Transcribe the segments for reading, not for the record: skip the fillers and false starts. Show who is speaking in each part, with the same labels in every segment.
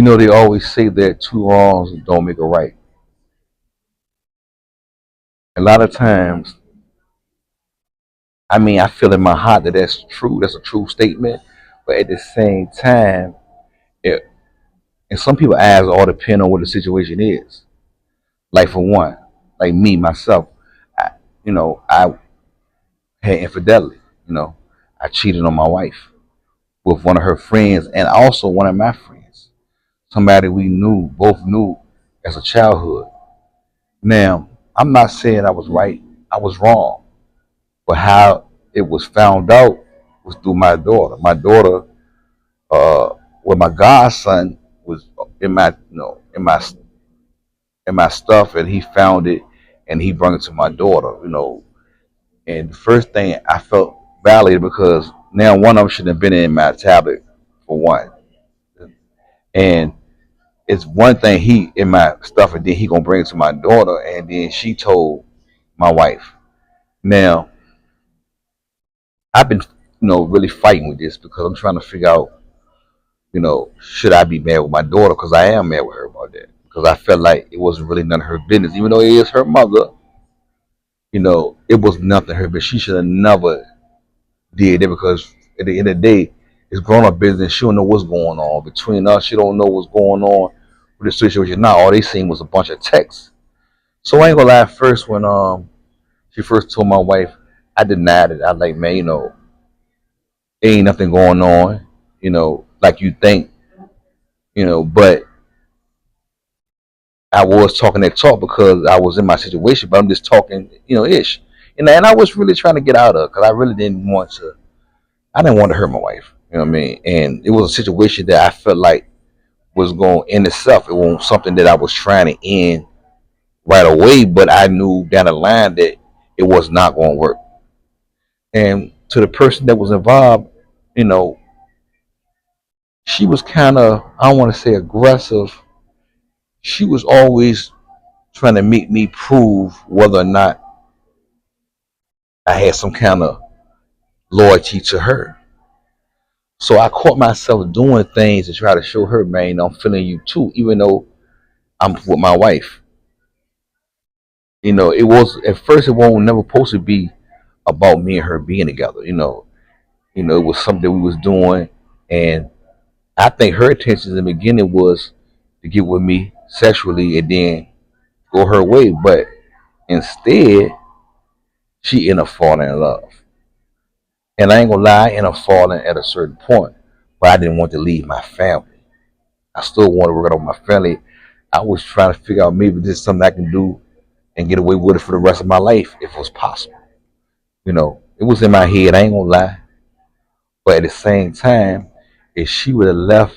Speaker 1: They always say that two wrongs don't make a right. A lot of times, I feel in my heart that that's true. That's a true statement. But at the same time, it, and some people eyes all depend on what the situation is. Like for one, like me myself, I, I had infidelity. You know, I cheated on my wife with one of her friends and also one of my friends, somebody we both knew as a childhood. Now, I'm not saying I was right, I was wrong, but how it was found out was through my daughter. My daughter, well, my godson was in my, in my stuff, and he found it, and he brought it to my daughter. And the first thing I felt validated because now one of them should have been in my tablet for one, and it's one thing he in my stuff, and then he gonna bring it to my daughter, and then she told my wife. Now I've been, really fighting with this because I'm trying to figure out, should I be mad with my daughter? Because I am mad with her about that. Because I felt like it wasn't really none of her business, even though it is her mother. It was nothing her, but she should have never did it because at the end of the day, it's grown up business. She don't know what's going on between us. She don't know what's going on with the situation. Now all they seen was a bunch of texts. So I ain't gonna lie. First, when she first told my wife, I denied it. I like, man, ain't nothing going on. Like you think. But I was talking that talk because I was in my situation. But I'm just talking, ish. And I was really trying to get out of because I really didn't want to. I didn't want to hurt my wife. You know what I mean? And it was a situation that I felt like was going to end itself. It wasn't something that I was trying to end right away, but I knew down the line that it was not going to work. And to the person that was involved, you know, she was kind of, I don't want to say aggressive. She was always trying to make me prove whether or not I had some kind of loyalty to her. So I caught myself doing things to try to show her, man, I'm feeling you too, even though I'm with my wife. It was at first it won't never supposed to be about me and her being together. It was something we was doing, and I think her intention in the beginning was to get with me sexually and then go her way. But instead, she ended up falling in love. And I ain't gonna lie, I ended up falling at a certain point, but I didn't want to leave my family. I still wanted to work out with my family. I was trying to figure out maybe this is something I can do and get away with it for the rest of my life if it was possible. It was in my head, I ain't gonna lie. But at the same time, if she would have left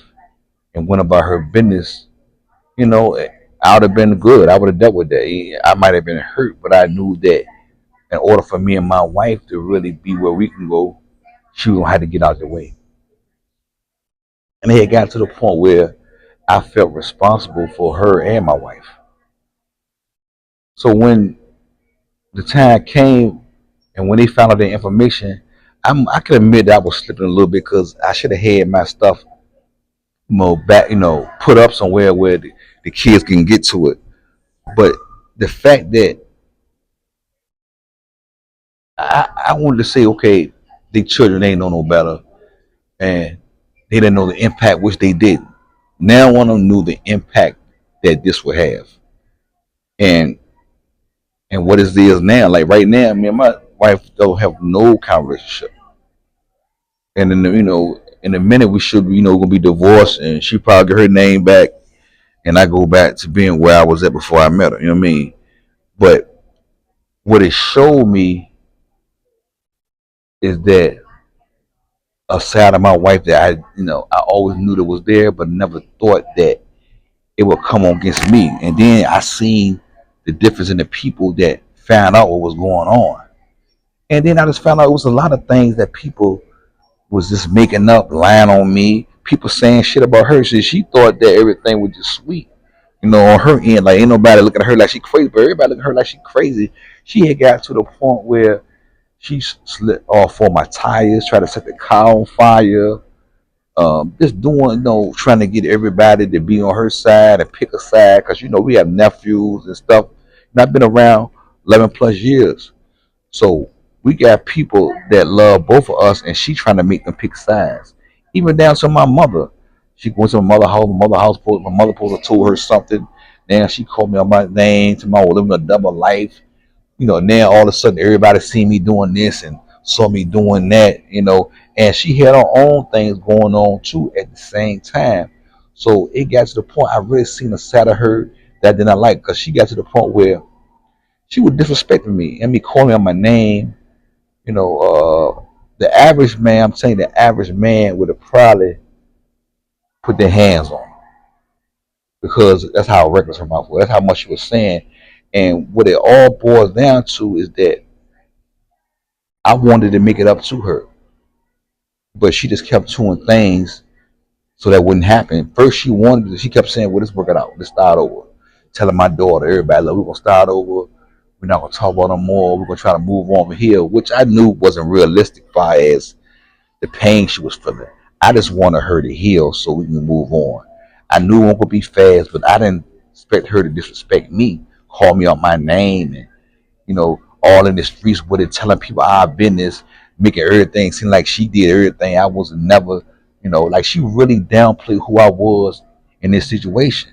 Speaker 1: and went about her business, you know, I would have been good. I would have dealt with that. I might have been hurt, but I knew that in order for me and my wife to really be where we can go, she was gonna have to get out the way. And it had got to the point where I felt responsible for her and my wife. So when the time came and when they found out the information, I can admit that I was slipping a little bit because I should have had my stuff, back, put up somewhere where the kids can get to it. But the fact that I wanted to say, okay, the children ain't know no better, and they didn't know the impact, which they did. Now one of them knew the impact that this would have, and what it is now. Like right now, me and my wife don't have no kind of relationship, and in a minute we should, gonna be divorced, and she probably get her name back, and I go back to being where I was at before I met her. You know what I mean? But what it showed me is that a side of my wife that I always knew that was there, but never thought that it would come on against me. And then I seen the difference in the people that found out what was going on. And then I just found out it was a lot of things that people was just making up, lying on me. People saying shit about her. She thought that everything was just sweet. On her end, like ain't nobody looking at her like she crazy, but everybody looking at her like she crazy. She had got to the point where she slipped off all my tires, tried to set the car on fire. just doing, trying to get everybody to be on her side and pick a side, because we have nephews and stuff. And I've been around 11 plus years, so we got people that love both of us, and she trying to make them pick sides. Even down to my mother. She went to my mother supposed to told her something. Now she called me on my name to my living a double life. Now all of a sudden everybody see me doing this and saw me doing that. And she had her own things going on too at the same time. So it got to the point I really seen a side of her that I did not like, because she got to the point where she was disrespecting me and me calling me on my name. The average man, I'm saying the average man would have probably put their hands on her, because that's how reckless her mouth was. That's how much she was saying. And what it all boils down to is that I wanted to make it up to her, but she just kept doing things so that wouldn't happen. First, she kept saying, "Well, let's work it out. Let's start over." Telling my daughter, everybody, "Look, we're gonna start over. We're not gonna talk about no more. We're gonna try to move on from here," which I knew wasn't realistic, far as the pain she was feeling. I just wanted her to heal so we can move on. I knew it wasn't gonna be fast, but I didn't expect her to disrespect me, call me out my name, and all in the streets with it, telling people our business, making everything seem like she did everything. I was never, like she really downplayed who I was in this situation.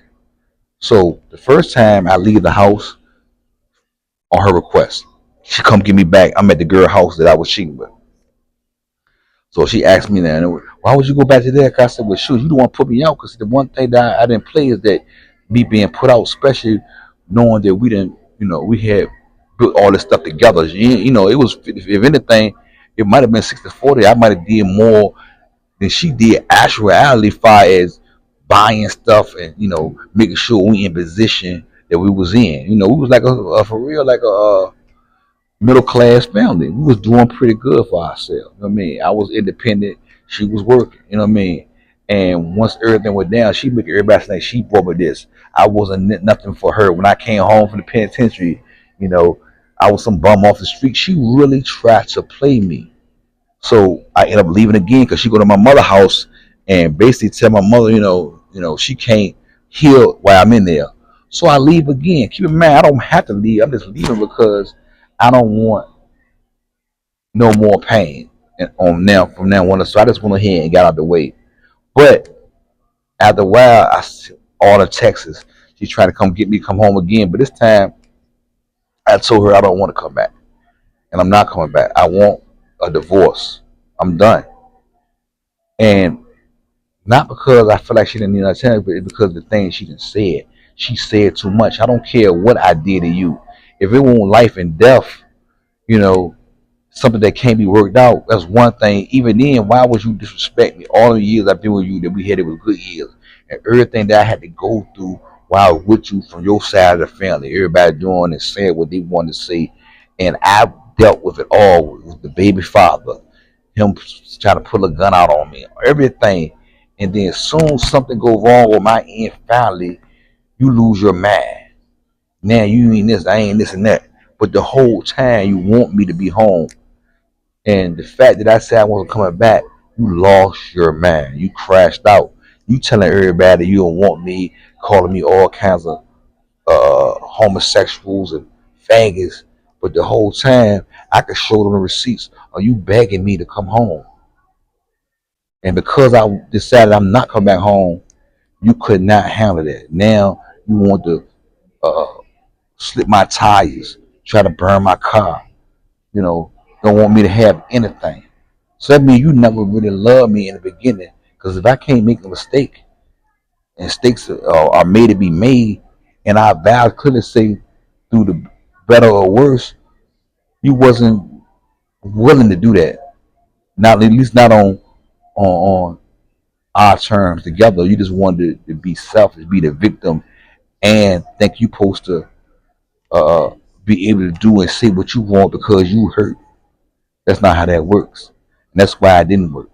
Speaker 1: So the first time I leave the house on her request, she come get me back. I'm at the girl house that I was cheating with. So she asked me that, "Why would you go back to there?" 'Cause I said, "Well, shoot, you don't want to put me out." Because the one thing that I didn't play is that me being put out, especially knowing that we didn't, we had built all this stuff together. It was, if anything, it might have been 60-40. I might have did more than she did actuality, far as buying stuff and making sure we in position that we was in. We was like a for real, like a middle class family. We was doing pretty good for ourselves. You know what I mean? I was independent. She was working. You know what I mean? And once everything went down, she make everybody think she brought me this. I wasn't nothing for her. When I came home from the penitentiary, you know, I was some bum off the street. She really tried to play me. So I ended up leaving again, because she go to my mother's house and basically tell my mother, she can't heal while I'm in there. So I leave again. Keep in mind, I don't have to leave. I'm just leaving because I don't want no more pain. And on now from now on, so I just went ahead and got out the way. But after a while, all the Texas. She tried to come get me, come home again. But this time, I told her I don't want to come back, and I'm not coming back. I want a divorce. I'm done. And not because I feel like she didn't need to tell me, but it's because of the things she done said. She said too much. I don't care what I did to you. If it won't life and death, you know, something that can't be worked out, that's one thing. Even then, why would you disrespect me? All the years I've been with you that we had, it was good years. And everything that I had to go through while I was with you from your side of the family, everybody doing and saying what they wanted to say. And I dealt with it all with the baby father, him trying to pull a gun out on me, everything. And then as soon as something go wrong with my end family, you lose your mind. Now you ain't this, I ain't this and that. But the whole time you want me to be home. And the fact that I said I wasn't coming back, you lost your mind. You crashed out. You telling everybody you don't want me, calling me all kinds of homosexuals and faggots. But the whole time, I could show them the receipts. Are you begging me to come home? And because I decided I'm not coming back home, you could not handle that. Now you want to uh, slip my tires, try to burn my car. You know, don't want me to have anything. So that means you never really loved me in the beginning. Because if I can't make a mistake, and mistakes are made to be made, and I vow clearly say through the better or worse, you wasn't willing to do that. Not at least not on our terms together. You just wanted to be selfish, be the victim, and think you supposed to uh, be able to do and say what you want because you hurt. That's not how that works. And that's why it didn't work.